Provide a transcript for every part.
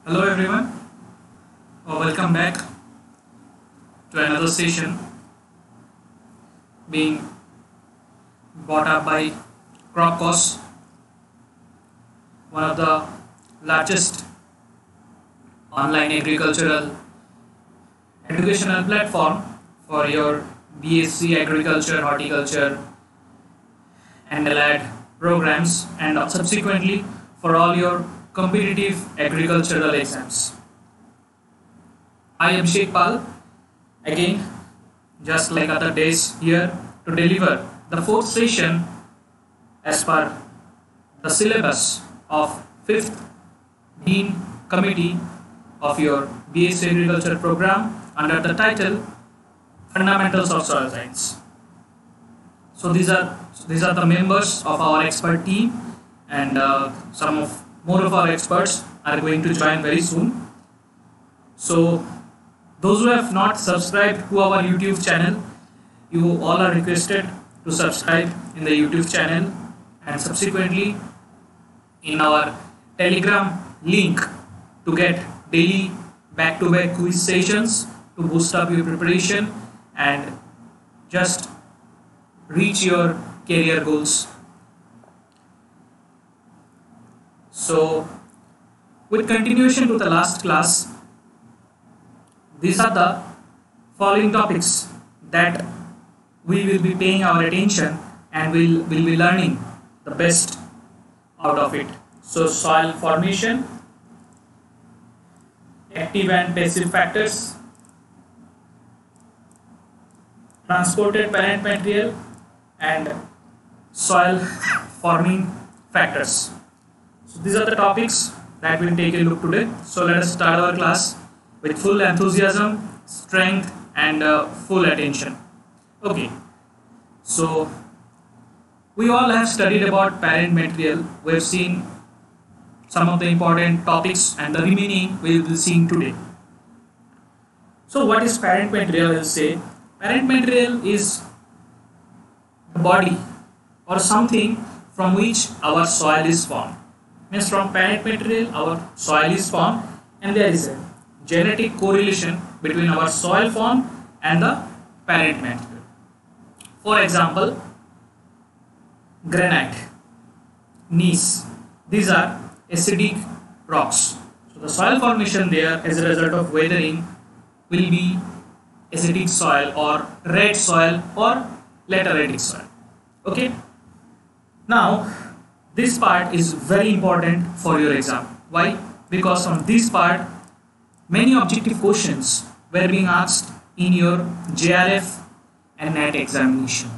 Hello everyone, welcome back to another session being brought up by Cropcos, one of the largest online agricultural educational platform for your BSc Agriculture, Horticulture and allied programs and subsequently for all your competitive agricultural exams. I am Sheikh Pal, again, just like other days, here to deliver the fourth session as per the syllabus of 5th Dean Committee of your BSc Agriculture program under the title Fundamentals of Soil Science. So these are the members of our expert team, and more of our experts are going to join very soon. So those who have not subscribed to our YouTube channel, you all are requested to subscribe in the YouTube channel and subsequently in our Telegram link to get daily back-to-back quiz sessions to boost up your preparation and just reach your career goals. So, with continuation to the last class, these are the following topics that we will be paying our attention and will be learning the best out of it. So, soil formation, active and passive factors, transported parent material, and soil forming factors. So these are the topics that we'll take a look today. So let us start our class with full enthusiasm, strength and full attention. Okay, so we all have studied about parent material. We have seen some of the important topics and the remaining we will be seeing today. So what is parent material? I will say parent material is the body or something from which our soil is formed. Means from parent material our soil is formed, and there is a genetic correlation between our soil form and the parent material. For example, granite, gneiss, these are acidic rocks. So the soil formation there as a result of weathering will be acidic soil or red soil or lateritic soil. Okay, now this part is very important for your exam. Why? Because on this part many objective questions were being asked in your JRF and NET examination.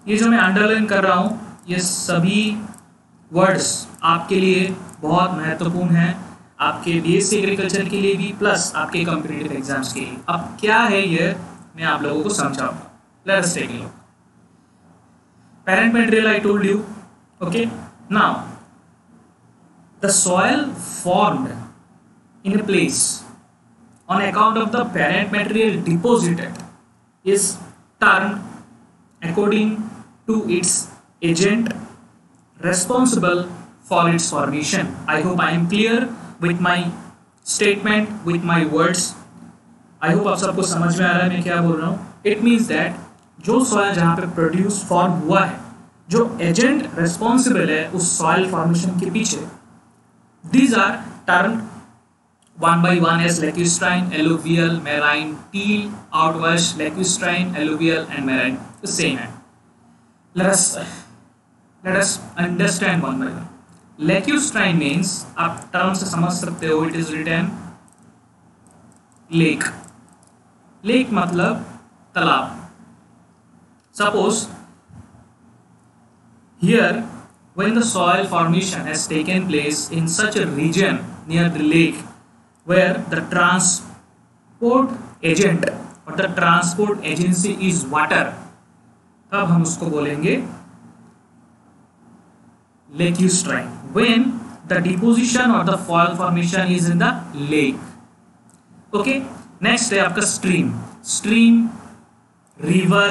ये जो मैं underline कर रहा हूँ ये सभी words आपके लिए बहुत महत्वपूर्ण हैं, आपके बीएससी एग्रीकल्चर के लिए भी प्लस आपके कॉम्पिटिटिव एग्जाम्स के लिए. अब क्या है ये मैं आप लोगों को समझाऊंगा. Let us take a look. Parent material I told you. Okay, now the soil formed in a place on account of the parent material deposited is termed according to its agent responsible for its formation. I hope I am clear with my statement, with my words. I hope आप सबको समझ में आ रहा है मैं क्या बोल रहा हूँ. It means that जो सॉइल जहाँ पे प्रोड्यूस फॉर्म हुआ है, जो एजेंट रेस्पॉन्सिबल है उस सॉइल फॉर्मेशन के पीछे, these are termed one by one as lacustrine, alluvial, marine, till, outwash, lacustrine, alluvial and marine. Same है. let us understand one by one. Lacustrine means आप term से समझ सकते हो. It is written lake. Lake मतलब तालाब. Suppose here when the soil formation has taken place in such a region near the lake where the transport agent or the transport agency is water, तब हम उसको बोलेंगे lacustrine. When the deposition or the soil formation is in the lake. Okay, next है आपका stream. Stream, river,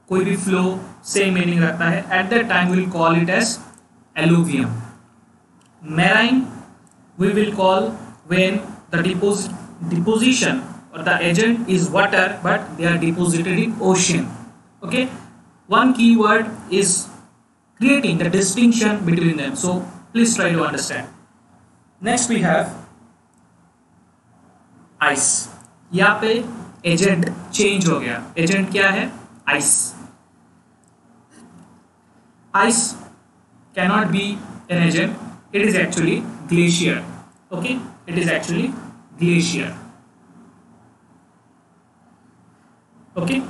कोई भी flow same meaning रखता है. At that time will call it as alluvium. Marine we will call when the deposition or the agent is water but they are deposited in ocean. Okay, one keyword is creating the distinction between them, so please try to understand. Next we have ice. यहाँ पे agent change हो गया. Agent क्या है? Ice. Ice cannot be an agent. It is actually glacier. Okay, it is actually glacier. Okay,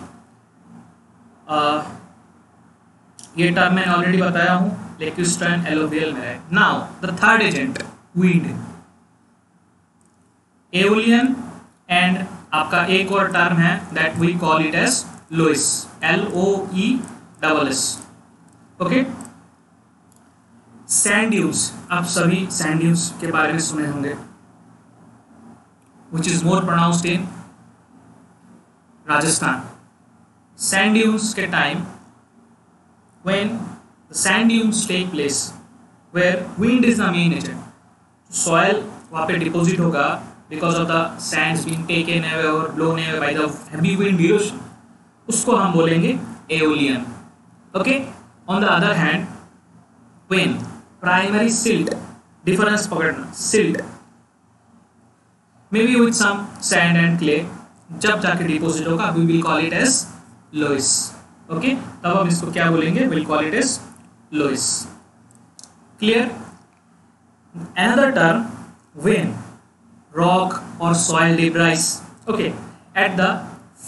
ये term मैंने already बताया हूँ, लेक्विस्ट्रन एलोवियल में है. Now the third agent wind, aeolian and आपका एक और टर्म है that we call it as loess, LOESS. Okay, sand dunes, आप सभी सैंड ड्यून्स के बारे में सुने होंगे, which is more pronounced in Rajasthan. Sand dunes के time when the sand dunes take place where wind is the main agent, soil वहाँ पे deposit होगा because of the sands being taken away or blown away by the heavy wind erosion, उसको हम बोलेंगे aeolian. Okay, on the other hand when primary silt, difference पकड़ना, silt maybe with some sand and clay, जब जाके deposit होगा we will call it as loess. Okay, तब हम इसको क्या बोलेंगे? Will call it as loess. Clear? Another term when rock और soil debris, okay, at the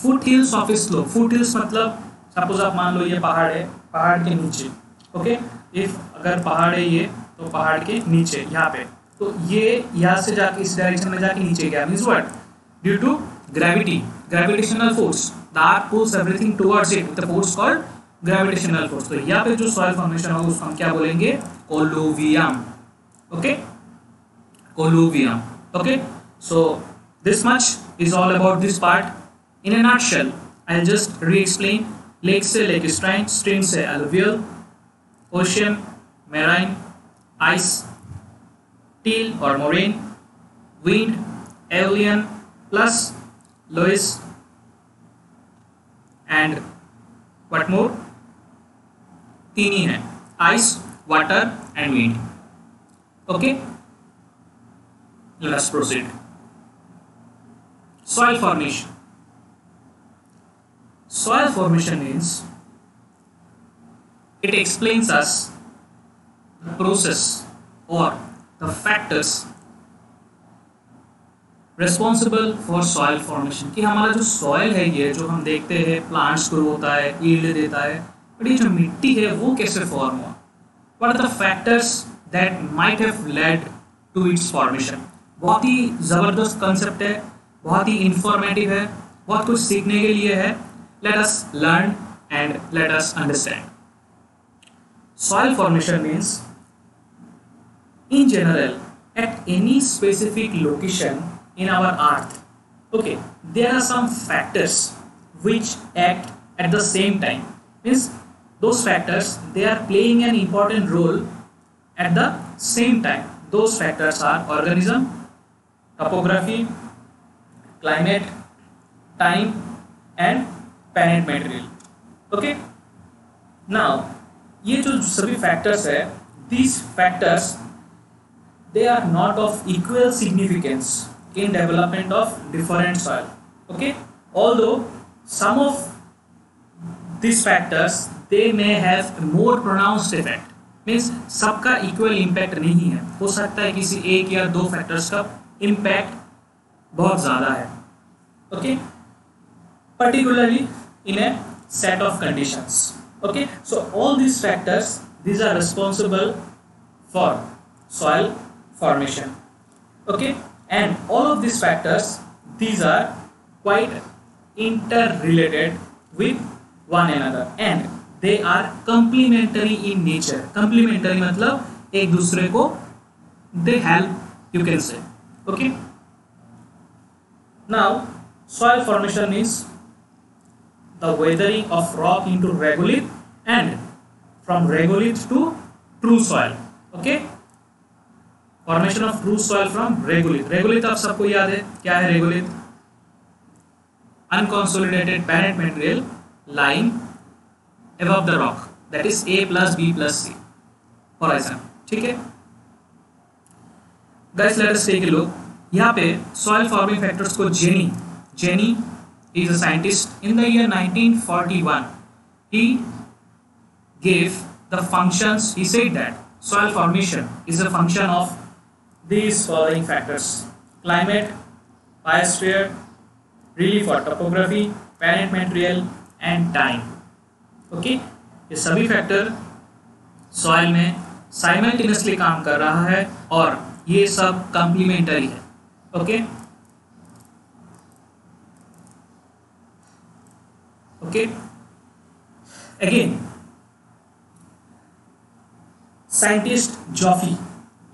foot hills of a slope. Foot hills मतलब सपोज आप मान लो ये पहाड़ है, पहाड़ के नीचे. ओके, इफ अगर पहाड़ है ये, तो पहाड़ के नीचे यहाँ पे, तो ये यहाँ से जाके इस डायरेक्शन में जाके नीचे गया, means what? Due to gravity, gravitational force, the earth pulls everything towards it with a force called gravitational force. तो यहाँ पे जो soil formation होगा उसको हम क्या बोलेंगे? Colluvium. Okay, colluvium. Okay, so this much is all about this part. In a nutshell, I'll just re-explain. Lake से lacustrine, stream से alluvial, ocean, marine, ice, till or moraine, wind, aeolian, plus loess, and what more? तीन ही है, ice, water and wind. Okay, let's proceed. Soil formation. Soil formation means it explains us the process or the factors responsible for soil formation. कि हमारा जो soil है, ये जो हम देखते हैं प्लांट्स ग्रो होता है, यील्ड देता है, बट ये जो मिट्टी है वो कैसे फॉर्म हुआ? What are the factors that might have led to its formation. बहुत ही ज़बरदस्त कंसेप्ट है, बहुत ही इंफॉर्मेटिव है, बहुत कुछ सीखने के लिए है. Let us learn and let us understand. Soil formation means in general at any specific location in our earth, okay, there are some factors which act at the same time. Means those factors, they are playing an important role at the same time. Those factors are organism, topography, climate, time and parent material. Okay, now ये जो सभी factors है, these factors they are not of equal significance in development of different soil. Okay, although some of these factors they may have more pronounced effect, means सबका equal impact नहीं है. हो सकता है किसी एक या दो factors का impact बहुत ज़्यादा है. Okay, particularly in a set of conditions. Okay, so all these factors, these are responsible for soil formation. Okay, and all of these factors, these are quite interrelated with one another and they are complementary in nature. Complementary मतलब एक दूसरे को they help, you can say. Okay, now soil formation means the weathering of rock into regolith and from regolith to true soil. Okay, formation of true soil from regolith. Regolith आप सबको याद है, क्या है regolith? Unconsolidated parent material lying above the rock, that is A plus B plus C horizon। ठीक है guys, let us take a look। यहाँ पे soil forming factors को jenny is a scientist in the year 1941, he gave the functions, he said that soil formation is a function of these following factors: climate, biosphere, relief or topography, parent material and time। Okay ये सभी factor soil में simultaneously काम कर रहा है और ये सब कॉम्प्लीमेंटरी है। Okay okay again scientist Joffe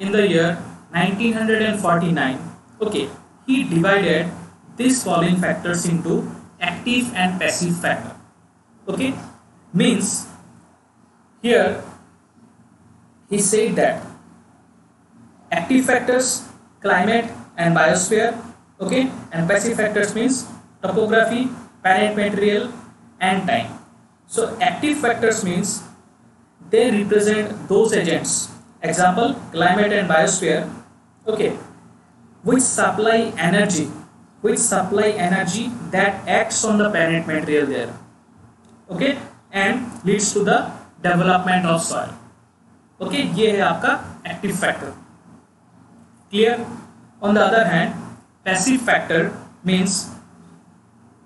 in the year 1949, okay, he divided these following factors into active and passive factor। okay, means here he said that active factors climate and biosphere, okay, and passive factors means topography, parent material and time। so active factors means they represent those agents, example climate and biosphere, okay, which supply energy that acts on the parent material there, okay, and leads to the development of soil। okay, ये है आपका active factor। clear? on the other hand, passive factor means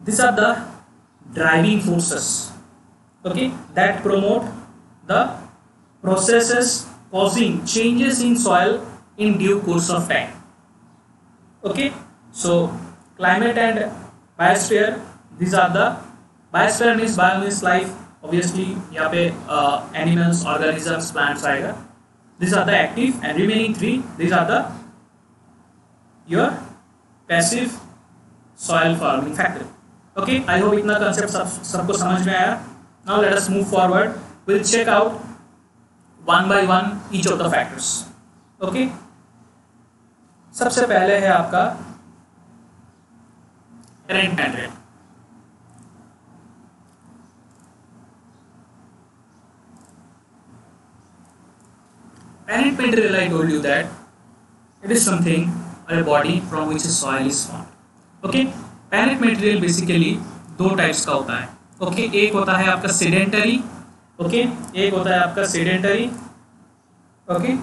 these are the driving forces, okay, that promote the processes causing changes in soil in due course of time। okay, so climate and biosphere, these are the biosphere means bio means life, obviously यहाँ पे animals, organisms, plants आएगा। these are the active and remaining three, these are the your passive soil forming factor। okay, I hope इतना concept सबको समझ में आया। now let us move forward, we'll check out one by one each of the factors। okay, सबसे पहले है आपका parent material। parent material, I told you that it is something or a body from which a soil is formed। okay, parent material basically दो types का होता है। okay, एक होता है आपका सेडेंटरी, okay, एक होता है आपका sedentary, okay,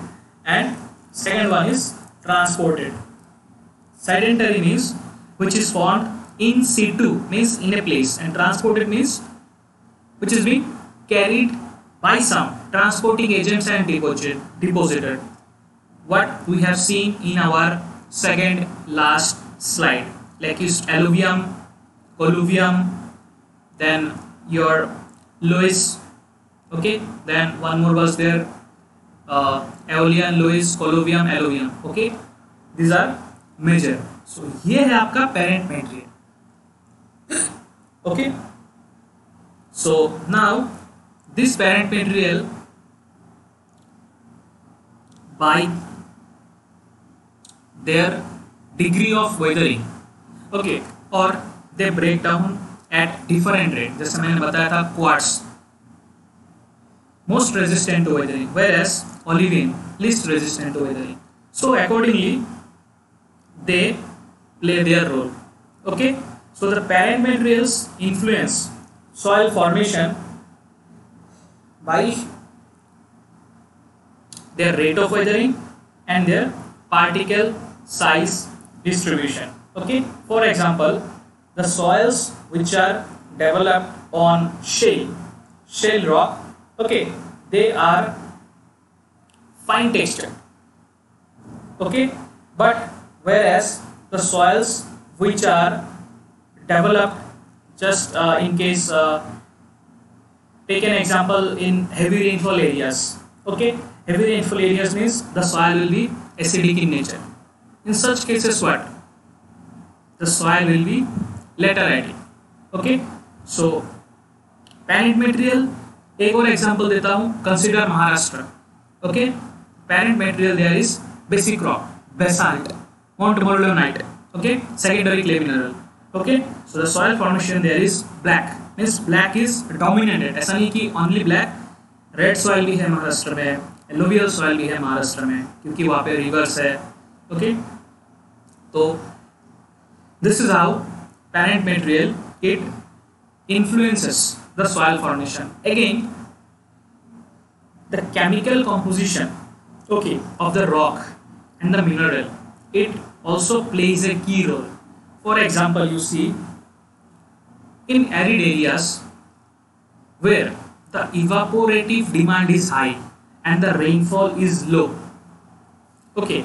and second one is transported। sedentary means which is formed in situ, means in a place, and transported means which is being carried by some transporting agents and deposited, what we have seen in our second last slide, like is alluvium, colluvium, then your loess, okay, then one more was there, aeolian, loess, colluvium, alluvium, okay, these are major। so ये है आपका parent material। okay, so now this parent material by their degree of weathering, okay, or they break down at different rate। जैसे मैंने बताया था quartz most resistant to weathering, whereas olivine least resistant to weathering। so accordingly they play their role। okay, so the parent materials influence soil formation by their rate of weathering and their particle size distribution। okay, for example the soils which are developed on shale rock, okay, they are fine textured, okay, but whereas the soils which are developed just in case take an example in heavy rainfall areas, okay, heavy rainfall areas means the soil will be acidic in nature। in such cases what, the soil will be lateritic। okay, so parent material, एक और example देता हूँ, consider Maharashtra. okay, parent material there is basic rock, basalt, Mount Morillonite. Okay, secondary clay mineral. Okay, so the soil formation there is black, means black is dominated. ऐसा नहीं कि only black, red soil भी है महाराष्ट्र में, alluvial soil भी है महाराष्ट्र में, क्योंकि वहाँ पे रिवर्स है. ओके, तो this is how parent material it influences the soil formation. Again, the chemical composition, okay, of the rock and the mineral, it also plays a key role. For example, you see in arid areas where the evaporative demand is high and the rainfall is low, okay,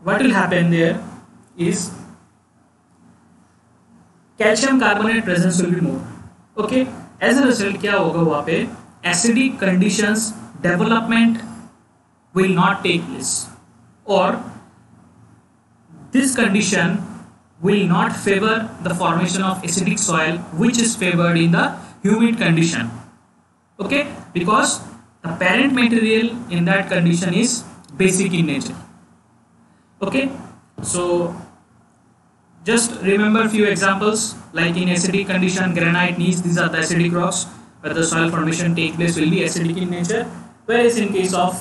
what will happen there is calcium carbonate presence will be more. Okay, as a result क्या होगा, वहां पे acidic conditions development will not take place, और this condition will not favor the formation of acidic soil, which is favored in the humid condition. Okay, because the parent material in that condition is basic in nature. Okay, so just remember few examples, like in acidic condition, granite, gneiss, these are the acidic rocks where the soil formation take place will be acidic in nature. Whereas in case of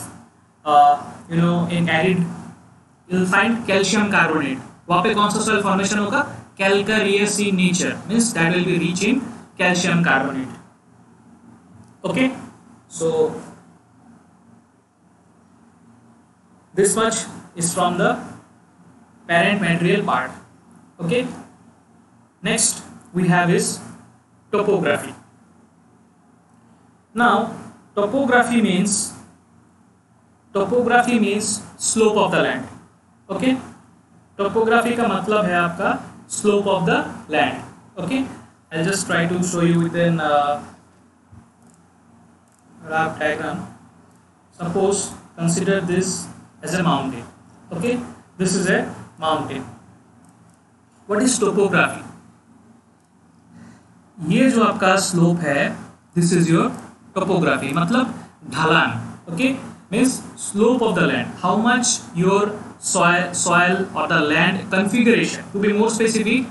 in arid, you'll find calcium carbonate. वहाँ पे कौन सा soil formation होगा, calcareous in nature, means that will be rich in calcium carbonate. Okay, so this much is from the parent material part. Okay, next we have is topography. Now topography means slope of the land. Okay, topography का मतलब है आपका slope of the land. Okay, I'll just try to show you within graph diagram. Suppose consider this as a mountain. Okay, this is a mountain. What is topography? ये जो आपका slope है, this is your topography, मतलब ढलान. Okay, means slope of the land, how much your soil or the land configuration, to be more specific,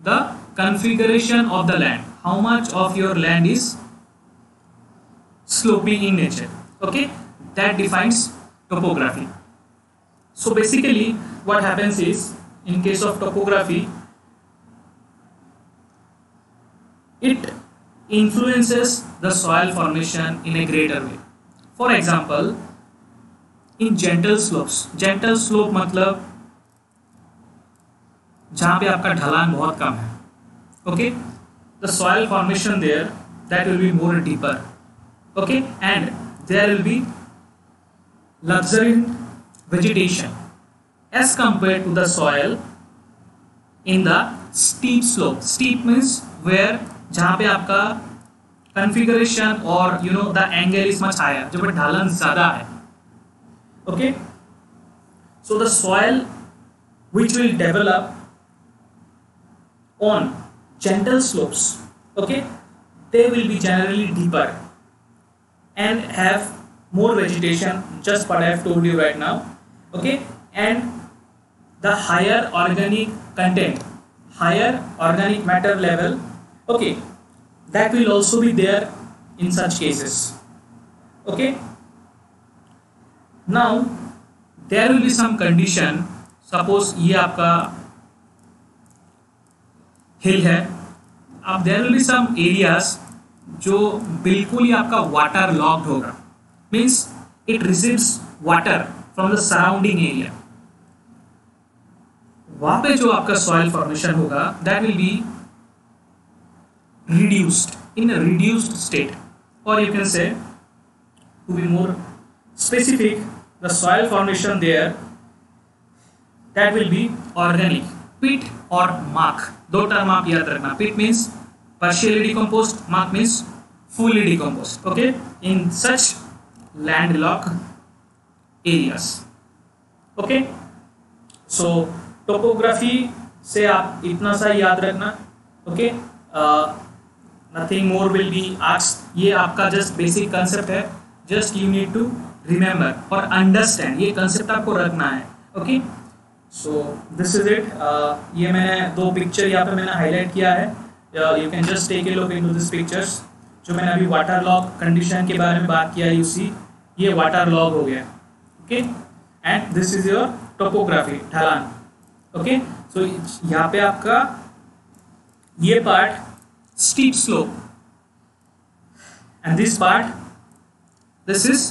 the configuration of the land, how much of your land is sloping in nature. Okay, that defines topography. So basically what happens is, in case of topography, it influences the soil formation in a greater way. For example, in gentle slopes, gentle slope मतलब जहाँ पे आपका ढलान बहुत कम है. Okay, the soil formation there, that will be more deeper. Okay, and there will be luxuriant vegetation as compared to the soil in the steep slope. Steep means where जहाँ पे आपका configuration और the angle is much higher, जब ढलान ज़्यादा है. Okay, so the soil which will develop on gentle slopes, okay, they will be generally deeper and have more vegetation, just what I have told you right now. Okay, and the higher organic content, higher organic matter level, okay, that will also be there in such cases. Okay, now there will be some condition, suppose ये आपका हिल है, अब there will be some areas जो बिल्कुल ही आपका water locked होगा, means it receives water from the surrounding area. वहां पे जो आपका सॉइल फॉर्मेशन होगा, that will be reduced, in a reduced state, or you can say, to be more specific, the soil formation there, that will be organic, pit or mark. दो term आप याद रखना, pit means partially decomposed, mark means fully decomposed. Okay, in such landlocked areas. Okay, so topography से आप इतना सा याद रखना. Okay, nothing more will be asked. ये आपका just basic concept है, just you need to remember और understand. ये concept आपको रखना है. Okay, so this is it. ये मैंने दो पिक्चर यहाँ पे मैंने हाईलाइट किया है, you can just take a look into this pictures. जो मैंने अभी वाटर लॉग कंडीशन के बारे में बात किया है, सी ये वाटर लॉग हो गया, okay, and this is your topography, ढलान, ओके। सो यहाँ पे आपका ये part steep slope, and this part, this is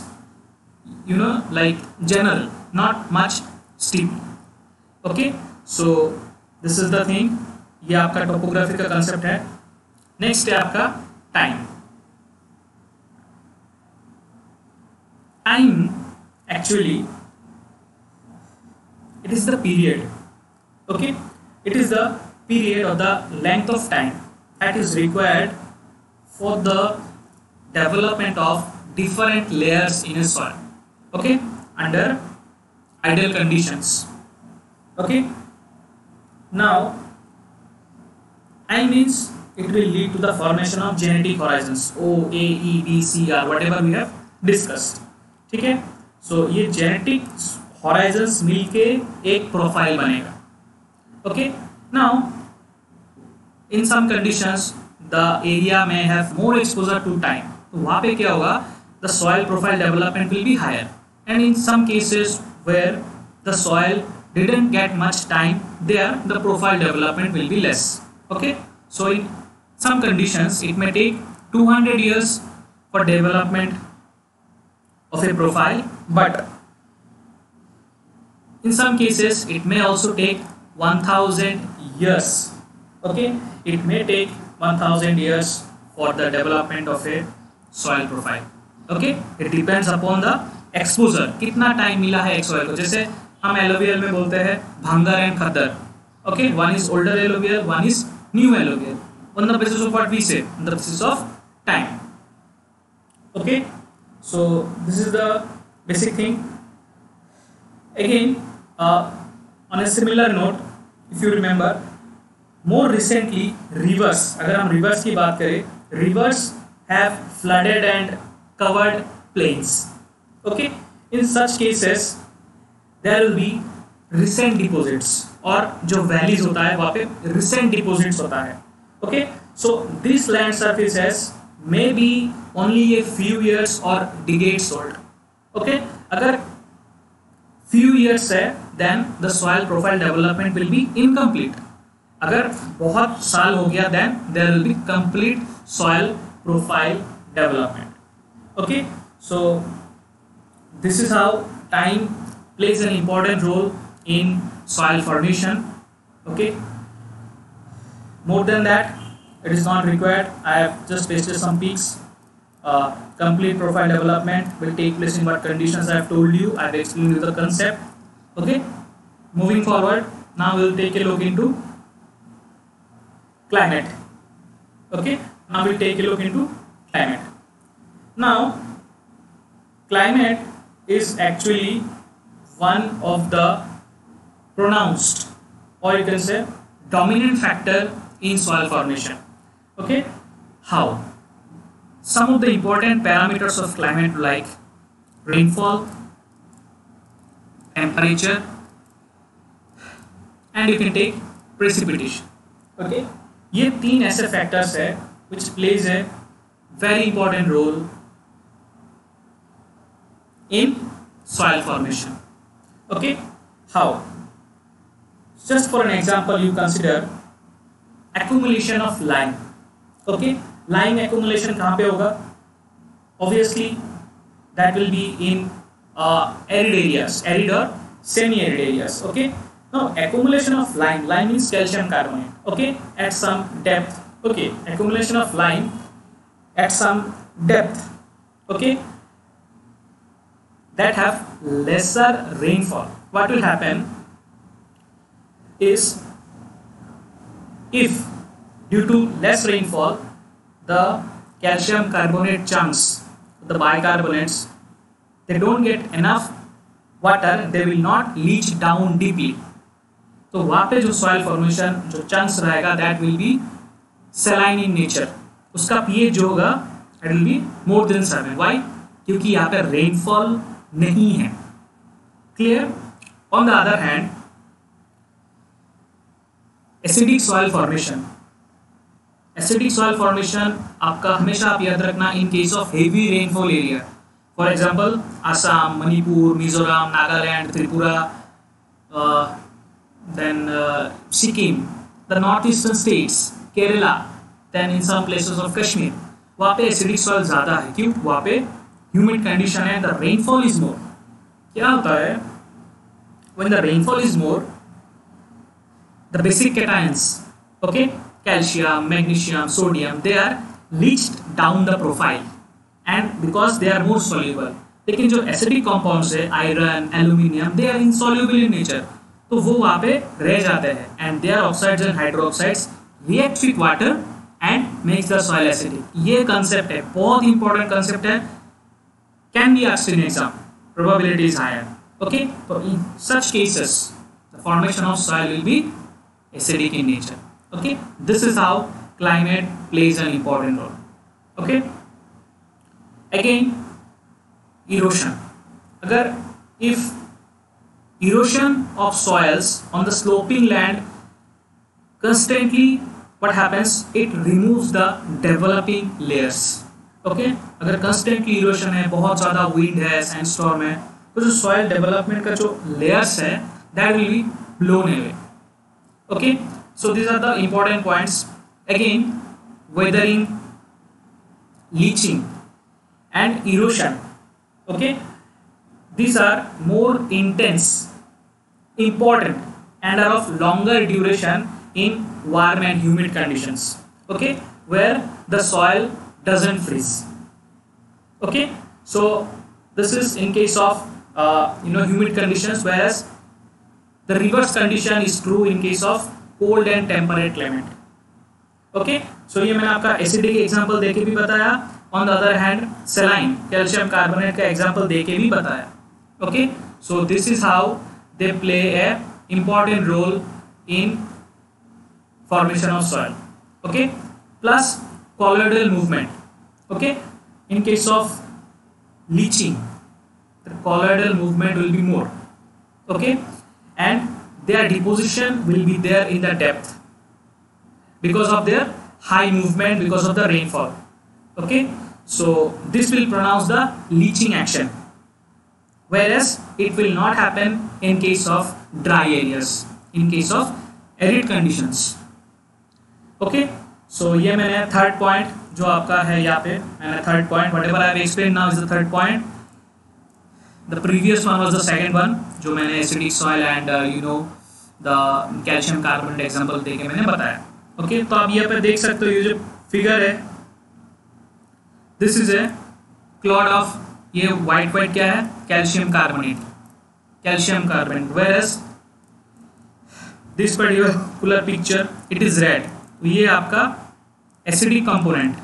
like general, not much steep, okay। so this is the thing, ये आपका टोपोग्राफी का कंसेप्ट है। नेक्स्ट है आपका time. Time actually it is the period, okay, it is the period or the length of time that is required for the development of different layers in a soil, okay, under ideal conditions, okay। now I means it will lead to the formation of genetic horizons, O, A, E, B, C, R, whatever we have discussed, ठीक है। so ये genetic horizons मिलके एक profile बनेगा, okay। now in some conditions the area may have more exposure to time, तो वहाँ पे क्या होगा, the soil profile development will be higher, and in some cases where the soil didn't get much time, there the profile development will be less, okay। so in some conditions it may take 200 years for development of a profile, but in some cases it may also take 1000 years, okay, it may take 1000 years for the development of a soil profile, okay। it depends upon the exposure, कितना time मिला है एक soil को। जैसे हम alluvial में बोलते हैं भांगर and khaddar, okay, one is older alluvial, one is new alluvial, on the basis of what we say, on the basis of time, okay। so this is the basic thing। again on a similar note, if you remember, more recently rivers, अगर हम rivers की बात करें, rivers have flooded and covered plains, okay। in such cases there will be recent deposits, और जो valleys होता है वहाँ पे recent deposits होता है, okay। so these land surfaces may be only a few years or decades old, okay। अगर few years है then the soil profile development will be incomplete, अगर बहुत साल हो गया then there will be complete soil profile development, okay। so this is how time plays an important role in soil formation, okay। more than that it is not required, I have just pasted some peaks। complete profile development will take place in what conditions I have told you, I have explained you the concept, okay। moving forward, now we will take a look into climate, okay। now we'll take a look into climate। now climate is actually one of the pronounced, or you can say dominant factor in soil formation, okay। how? some of the important parameters of climate like rainfall, temperature, and you can take precipitation, okay। ये तीन ऐसे factors है which plays a very important role in soil formation, okay। how? just for an example, you consider accumulation of lime, okay। lime accumulation कहाँ पे होगा? obviously that will be in arid areas, arid or semi-arid areas, okay। now accumulation of lime means calcium carbonate, okay, at some depth, okay, accumulation of lime at some depth, okay, that have lesser rainfall, what will happen is, if due to less rainfall the calcium carbonate chunks, the bicarbonates, they don't get enough water, they will not leach down deeply, तो वहाँ पे जो soil formation जो chunks रहेगा that will be saline in nature, उसका pH जो होगा it will be more than 7, why? क्योंकि यहाँ पे rainfall नहीं है, clear। On the other hand, acidic soil formation. Acidic soil formation आपका हमेशा आप याद रखना in case of heavy rainfall area. For example, Assam, Manipur, Mizoram, Nagaland, Tripura, then Sikkim, the northeastern states, Kerala, then in some places of Kashmir. वहाँ पे acidic soil ज़्यादा है. क्यों? वहाँ पे humid condition है, the rainfall is more. क्या होता है? When the rainfall is more, the basic cations, okay, calcium, magnesium, sodium, they are leached down the profile, and because they are more soluble. लेकिन जो acidic compounds है, iron, aluminium, they are insoluble in nature, तो वो वहाँ पे रह जाते हैं, and their oxides and hydroxides react with water and makes the soil acidic. ये concept है, बहुत important concept है, can be asked in exam, probability is higher. Okay, so in such cases, the formation of soil will be acidic in nature. Okay, this is how climate plays an important role. Okay, again, erosion. Agar if erosion of soils on the sloping land constantly, what happens? It removes the developing layers. Okay, अगर constantly erosion है, बहुत ज़्यादा wind है, sandstorm है, तो जो soil development का जो layers है, that will be blown away. Okay, so these are the important points. Again, weathering, leaching, and erosion. Okay, these are more intense, important, and are of longer duration in warm and humid conditions. Okay, where the soil doesn't freeze. Okay, so this is in case of humid conditions, whereas the reverse condition is true in case of cold and temperate climate. Okay, so ये मैंने आपका acidic example देके भी बताया. On the other hand, saline, calcium carbonate का example देके भी बताया. Okay, so this is how they play a important role in formation of soil. Okay, plus colloidal movement. Okay, in case of leaching, the colloidal movement will be more. Okay, and their deposition will be there in the depth because of their high movement, because of the rainfall. Okay, so this will pronounce the leaching action, whereas it will not happen in case of dry areas, in case of arid conditions. Okay, so ये मैंने third point जो आपका है यहाँ पे मैंने third point, whatever I have explained now is the third point. The previous one was the second one जो मैंने acidic soil and the calcium carbonate example देके मैंने बताया. Okay, तो आप यहाँ पे देख सकते हो ये जो figure है, this is a clod of, ये white क्या है? Calcium carbonate, whereas this particular picture it is red. तो ये आपका acidic component.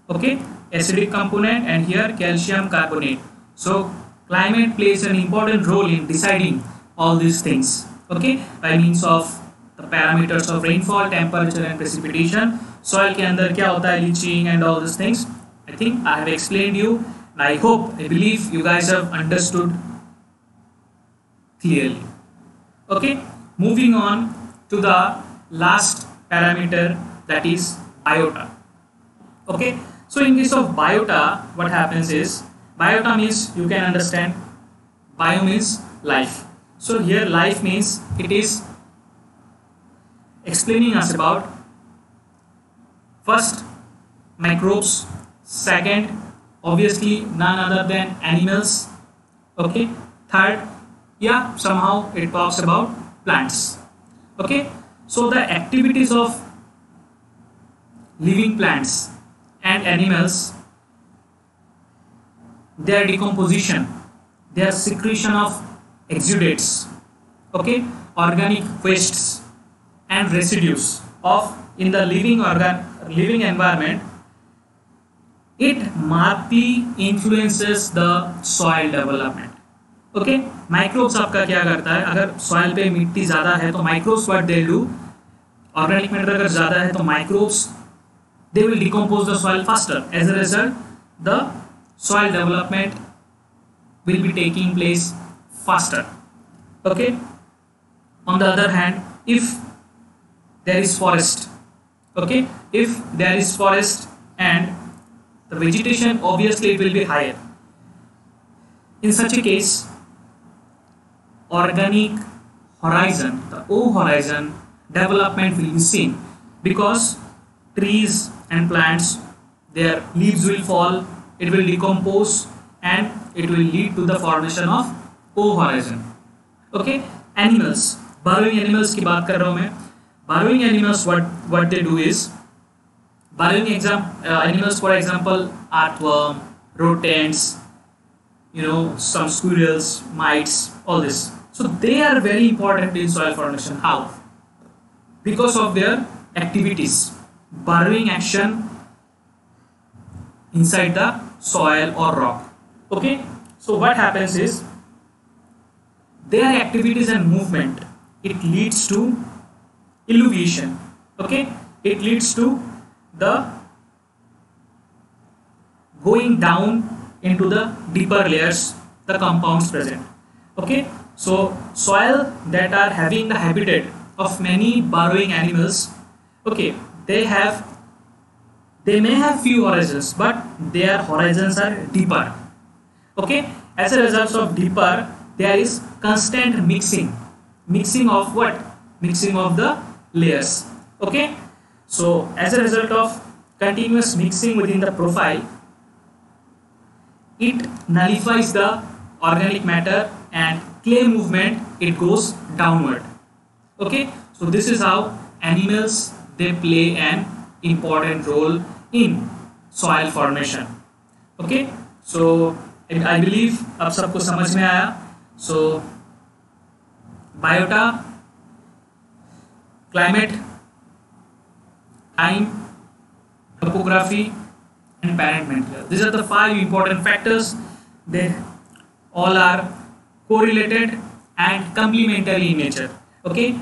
Okay, acidic component, and here calcium carbonate. So climate plays an important role in deciding all these things. Okay, by means of the parameters of rainfall, temperature, and precipitation. Soil के अंदर क्या होता है, leaching and all these things. I think I have explained you, and I believe you guys have understood clearly. Okay, moving on to the last parameter, that is biota. Okay, so in case of biota, what happens is, biota means, you can understand, bio means life. So here life means it is explaining us about first microbes, second obviously none other than animals. Okay, third, yeah, somehow it talks about plants. Okay, so the activities of living plants and animals, their decomposition, their secretion of exudates, okay, organic wastes and residues of in the living environment, it markedly influences the soil development. Okay, microbes आपका क्या करता है, अगर soil पे मिट्टी ज़्यादा है तो microbes what they do, organic matter अगर ज़्यादा है तो microbes they will decompose the soil faster. As a result the soil development will be taking place faster. Okay. On the other hand, if there is forest, okay, if there is forest and the vegetation, obviously it will be higher. In such a case, organic horizon, the O horizon development will be seen, because trees and plants, their leaves will fall, it will decompose, and it will lead to the formation of O horizon. Okay. Animals, burrowing animals की बात कर रहा हूँ मैं. Burrowing animals, what they do is, burrowing animals, for example, earthworm, rodents, some squirrels, mites, all this. So they are very important in soil formation. How? Because of their activities, burrowing action inside the soil or rock. Okay. So what happens is, their activities and movement, it leads to elevation. Okay. It leads to the going down into the deeper layers, the compounds present. Okay. So soil that are having the habitat of many burrowing animals, okay, they may have few horizons, but their horizons are deeper. Okay. As a result of deeper, there is constant mixing of what? Mixing of the layers. Okay. So as a result of continuous mixing within the profile, it nullifies the organic matter, and clay movement, it goes downward. Okay. So this is how animals, they play an important role in soil formation. Okay. So I believe अब सबको समझ में आया. So biota, climate, time, topography, and parent material. These are the 5 important factors. They all are correlated and complementary in nature. Okay.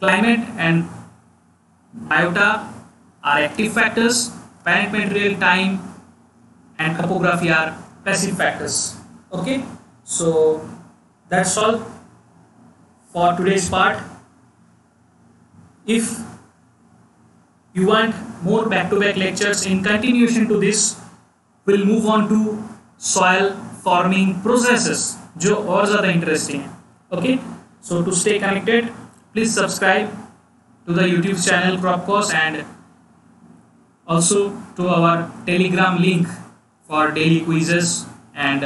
Climate and biota are active factors. Parent material, time, and topography are passive factors. Okay. So that's all for today's part. If you want more back-to-back lectures in continuation to this, we'll move on to soil forming processes, जो और ज़्यादा interesting है. Okay. So to stay connected, please subscribe to the YouTube channel Cropcourse, and also to our Telegram link for daily quizzes and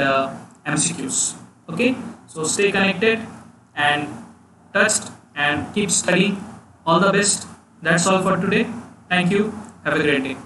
MCQs. Okay. So stay connected and touched, and keep studying. All the best. That's all for today. Thank you. Have a great day.